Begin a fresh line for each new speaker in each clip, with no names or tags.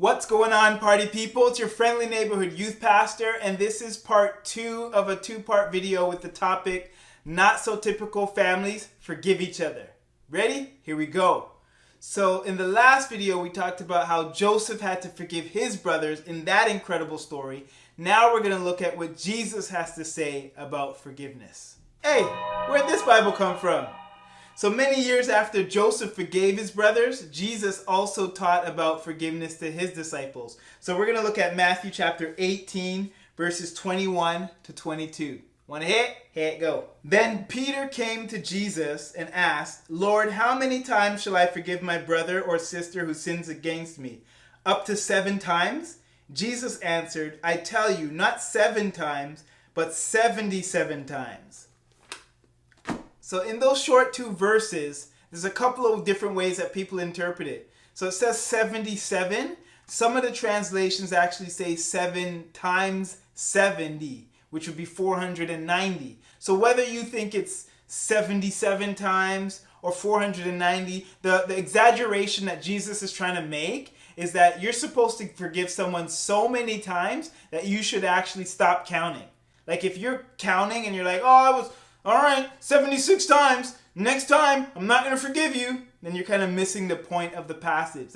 What's going on, party people? It's your friendly neighborhood youth pastor, and this is part 2 of a 2-part video with the topic, Not So Typical Families Forgive Each Other. Ready? Here we go. So in the last video, we talked about how Joseph had to forgive his brothers in that incredible story. Now we're going to look at what Jesus has to say about forgiveness. Hey, where'd this Bible come from? So many years after Joseph forgave his brothers, Jesus also taught about forgiveness to his disciples. So we're going to look at Matthew chapter 18, verses 21 to 22. Want to hit? Here it go. Then Peter came to Jesus and asked, "Lord, how many times shall I forgive my brother or sister who sins against me? Up to 7 times? Jesus answered, "I tell you, not 7 times, but 77 times. So in those short 2 verses, there's a couple of different ways that people interpret it. So it says 77. Some of the translations actually say 7 times 70, which would be 490. So whether you think it's 77 times or 490, the exaggeration that Jesus is trying to make is that you're supposed to forgive someone so many times that you should actually stop counting. Like if you're counting and you're like, all right, 76 times. Next time, I'm not going to forgive you. Then you're kind of missing the point of the passage.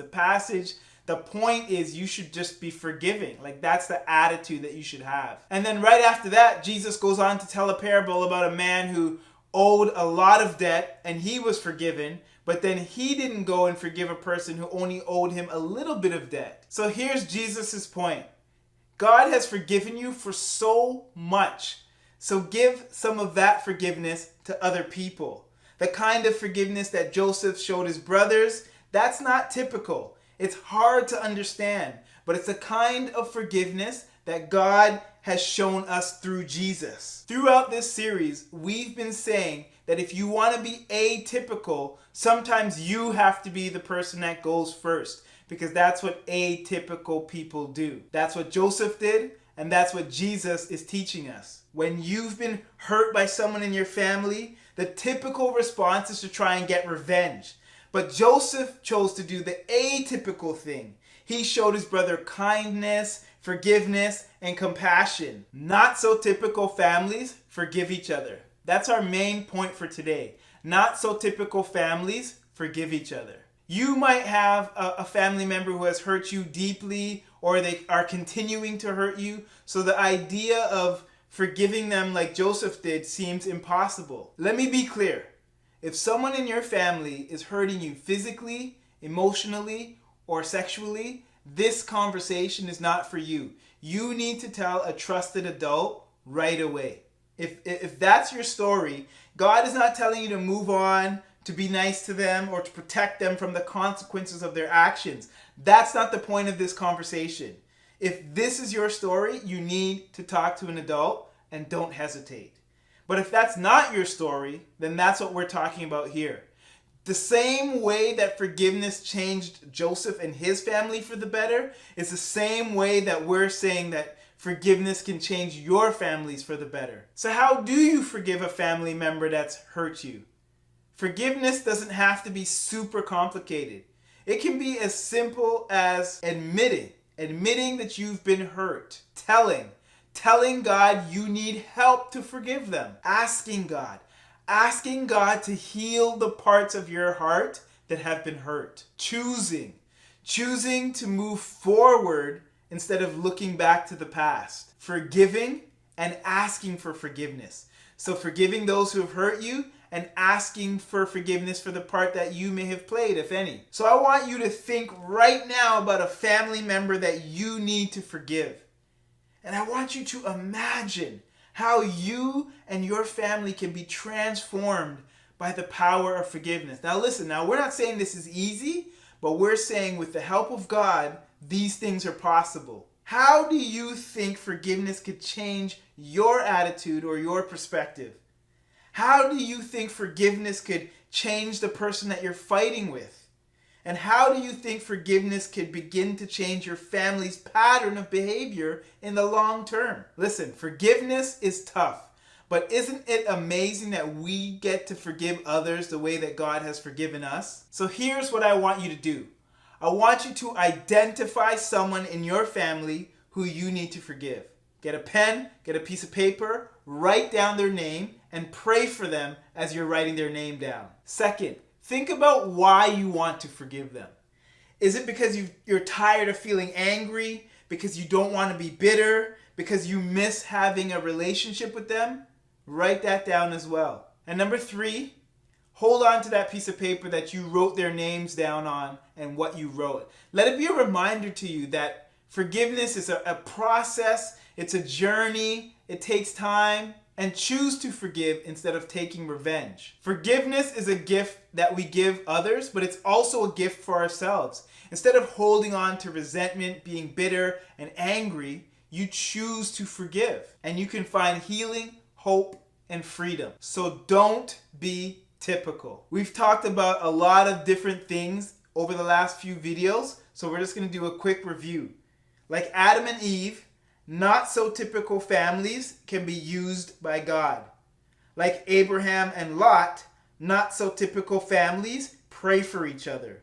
The point is you should just be forgiving. Like that's the attitude that you should have. And then right after that, Jesus goes on to tell a parable about a man who owed a lot of debt and he was forgiven. But then he didn't go and forgive a person who only owed him a little bit of debt. So here's Jesus's point. God has forgiven you for so much. So give some of that forgiveness to other people. The kind of forgiveness that Joseph showed his brothers, that's not typical. It's hard to understand, but it's the kind of forgiveness that God has shown us through Jesus. Throughout this series, we've been saying that if you want to be atypical, sometimes you have to be the person that goes first, because that's what atypical people do. That's what Joseph did, and that's what Jesus is teaching us. When you've been hurt by someone in your family, the typical response is to try and get revenge. But Joseph chose to do the atypical thing. He showed his brother kindness, forgiveness, and compassion. Not so typical families forgive each other. That's our main point for today. Not so typical families forgive each other. You might have a family member who has hurt you deeply, or they are continuing to hurt you. So the idea of forgiving them like Joseph did seems impossible. Let me be clear. If someone in your family is hurting you physically, emotionally, or sexually, this conversation is not for you. You need to tell a trusted adult right away. If that's your story, God is not telling you to move on, to be nice to them, or to protect them from the consequences of their actions. That's not the point of this conversation. If this is your story, you need to talk to an adult and don't hesitate. But if that's not your story, then that's what we're talking about here. The same way that forgiveness changed Joseph and his family for the better is the same way that we're saying that forgiveness can change your families for the better. So how do you forgive a family member that's hurt you? Forgiveness doesn't have to be super complicated. It can be as simple as admitting that you've been hurt, telling God you need help to forgive them, asking God to heal the parts of your heart that have been hurt, choosing to move forward instead of looking back to the past, forgiving and asking for forgiveness. So forgiving those who have hurt you and asking for forgiveness for the part that you may have played, if any. So I want you to think right now about a family member that you need to forgive. And I want you to imagine how you and your family can be transformed by the power of forgiveness. Now listen, we're not saying this is easy, but we're saying with the help of God, these things are possible. How do you think forgiveness could change your attitude or your perspective? How do you think forgiveness could change the person that you're fighting with? And how do you think forgiveness could begin to change your family's pattern of behavior in the long term? Listen, forgiveness is tough, but isn't it amazing that we get to forgive others the way that God has forgiven us? So here's what I want you to do. I want you to identify someone in your family who you need to forgive. Get a pen, get a piece of paper, write down their name, and pray for them as you're writing their name down. Second, think about why you want to forgive them. Is it because you're tired of feeling angry? Because you don't want to be bitter? Because you miss having a relationship with them? Write that down as well. And number 3, hold on to that piece of paper that you wrote their names down on and what you wrote. Let it be a reminder to you that forgiveness is a process, it's a journey, it takes time, and choose to forgive instead of taking revenge. Forgiveness is a gift that we give others, but it's also a gift for ourselves. Instead of holding on to resentment, being bitter and angry, you choose to forgive, and you can find healing, hope, and freedom. So don't be typical. We've talked about a lot of different things over the last few videos, so we're just going to do a quick review. Like Adam and Eve, not so typical families can be used by God. Like Abraham and Lot, not so typical families pray for each other.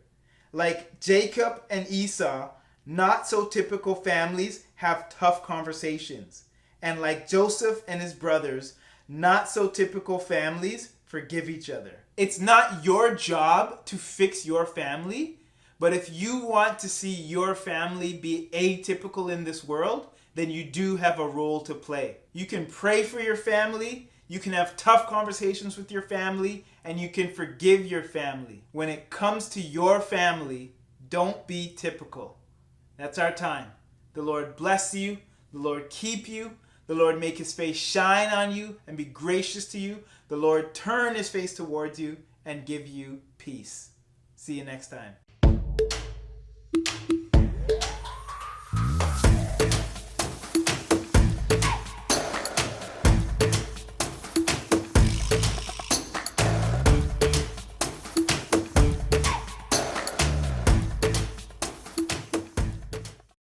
Like Jacob and Esau, not so typical families have tough conversations. And like Joseph and his brothers, not so typical families forgive each other. It's not your job to fix your family, but if you want to see your family be atypical in this world, then you do have a role to play. You can pray for your family, you can have tough conversations with your family, and you can forgive your family. When it comes to your family, don't be typical. That's our time. The Lord bless you, the Lord keep you, the Lord make his face shine on you and be gracious to you, the Lord turn his face towards you and give you peace. See you next time.